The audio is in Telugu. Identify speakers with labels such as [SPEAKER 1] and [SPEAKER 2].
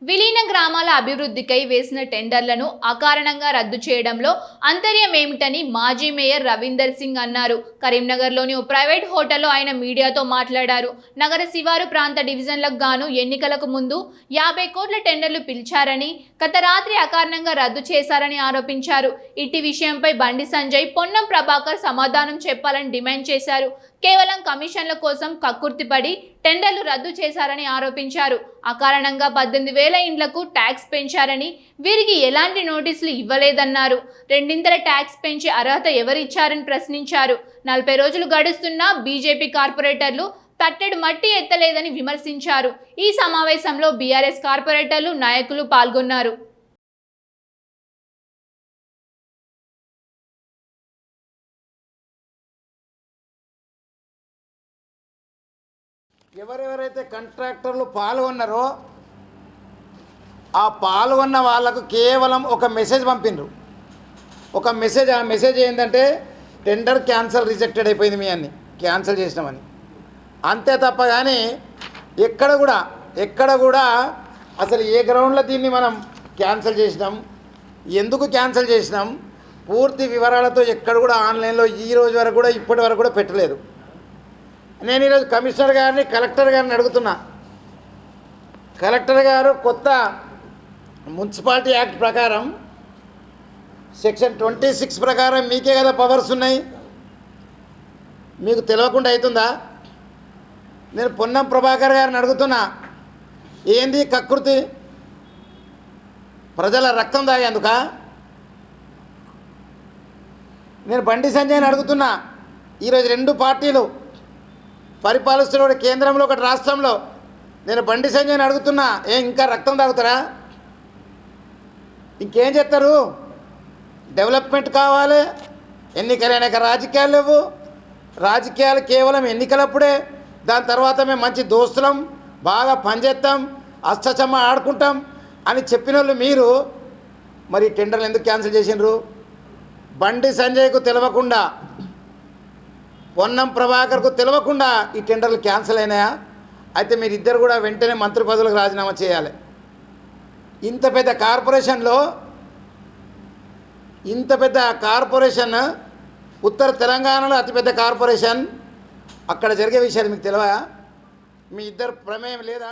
[SPEAKER 1] విలీన గ్రామాల అభివృద్ధికై వేసిన టెండర్లను అకారణంగా రద్దు చేయడంలో అంతర్యం ఏమిటని మాజీ మేయర్ రవీందర్ సింగ్ అన్నారు. కరీంనగర్లోని ఓ ప్రైవేట్ హోటల్లో ఆయన మీడియాతో మాట్లాడారు. నగర శివారు ప్రాంత డివిజన్లకు గాను ఎన్నికలకు ముందు 50 కోట్ల టెండర్లు పిలిచారని, గత రాత్రి అకారణంగా రద్దు చేశారని ఆరోపించారు. ఇట్టి విషయంపై బండి సంజయ్, పొన్నం ప్రభాకర్ సమాధానం చెప్పాలని డిమాండ్ చేశారు. కేవలం కమిషన్ల కోసం కక్కుర్తిపడి టెండర్లు రద్దు చేశారని ఆరోపించారు. అకారణంగా 18,000 ఇండ్లకు ట్యాక్స్ పెంచారని, వీరికి ఎలాంటి నోటీసులు ఇవ్వలేదన్నారు. రెండింతల ట్యాక్స్ పెంచే అర్హత ఎవరిచ్చారని ప్రశ్నించారు. 40 రోజులు గడుస్తున్నా బీజేపీ కార్పొరేటర్లు తట్టెడు మట్టి ఎత్తలేదని విమర్శించారు. ఈ సమావేశంలో బీఆర్ఎస్ కార్పొరేటర్లు, నాయకులు పాల్గొన్నారు.
[SPEAKER 2] ఎవరెవరైతే కాంట్రాక్టర్లు పాల్గొన్నారో ఆ పాల్గొన్న వాళ్ళకు కేవలం ఒక మెసేజ్ పంపిండ్రు. ఒక మెసేజ్, ఆ మెసేజ్ ఏంటంటే టెండర్ క్యాన్సల్, రిజెక్టెడ్ అయిపోయింది, మీ అన్ని క్యాన్సల్ చేసినామని. అంతే తప్ప కానీ ఎక్కడ కూడా అసలు ఏ గ్రౌండ్లో దీన్ని మనం క్యాన్సల్ చేసినాం, ఎందుకు క్యాన్సల్ చేసినాం, పూర్తి వివరాలతో ఎక్కడ కూడా ఆన్లైన్లో ఈ రోజు వరకు కూడా ఇప్పటి వరకు కూడా పెట్టలేదు. నేను ఈరోజు కమిషనర్ గారిని, కలెక్టర్ గారిని అడుగుతున్నా. కలెక్టర్ గారు కొత్త మున్సిపాలిటీ యాక్ట్ ప్రకారం సెక్షన్ 26 ప్రకారం మీకే కదా పవర్స్ ఉన్నాయి, మీకు తెలియకుండా అవుతుందా? నేను పొన్నం ప్రభాకర్ గారిని అడుగుతున్నా, ఏంది కకృతి? ప్రజల రక్తం తాగేందుక? నేను బండి సంజయ్ని అడుగుతున్నా, ఈరోజు 2 పార్టీలు పరిపాలిస్తున్న, ఒకటి కేంద్రంలో, ఒకటి రాష్ట్రంలో. నేను బండి సంజయ్ని అడుగుతున్నా, ఇంకా రక్తం తాగుతారా? ఇంకేం చేస్తారు? డెవలప్మెంట్ కావాలి, ఎన్నికలైనాక రాజకీయాలు లేవు. రాజకీయాలు కేవలం ఎన్నికలప్పుడే. దాని తర్వాత మేము మంచి దోస్తులం, బాగా పనిచేస్తాం, అష్టచమ్మ ఆడుకుంటాం అని చెప్పిన వాళ్ళు మీరు మరి టెండర్లు ఎందుకు క్యాన్సిల్ చేసినారు? బండి సంజయ్కు తెలియకుండా, పొన్నం ప్రభాకర్కు తెలియకుండా ఈ టెండర్లు క్యాన్సిల్ అయినాయా? అయితే మీరిద్దరు కూడా వెంటనే మంత్రి పదవులకు రాజీనామా చేయాలి. ఇంత పెద్ద కార్పొరేషన్, ఉత్తర తెలంగాణలో అతిపెద్ద కార్పొరేషన్, అక్కడ జరిగే విషయాలు మీకు తెలియదా? మీ ఇద్దరు ప్రమేయం లేదా?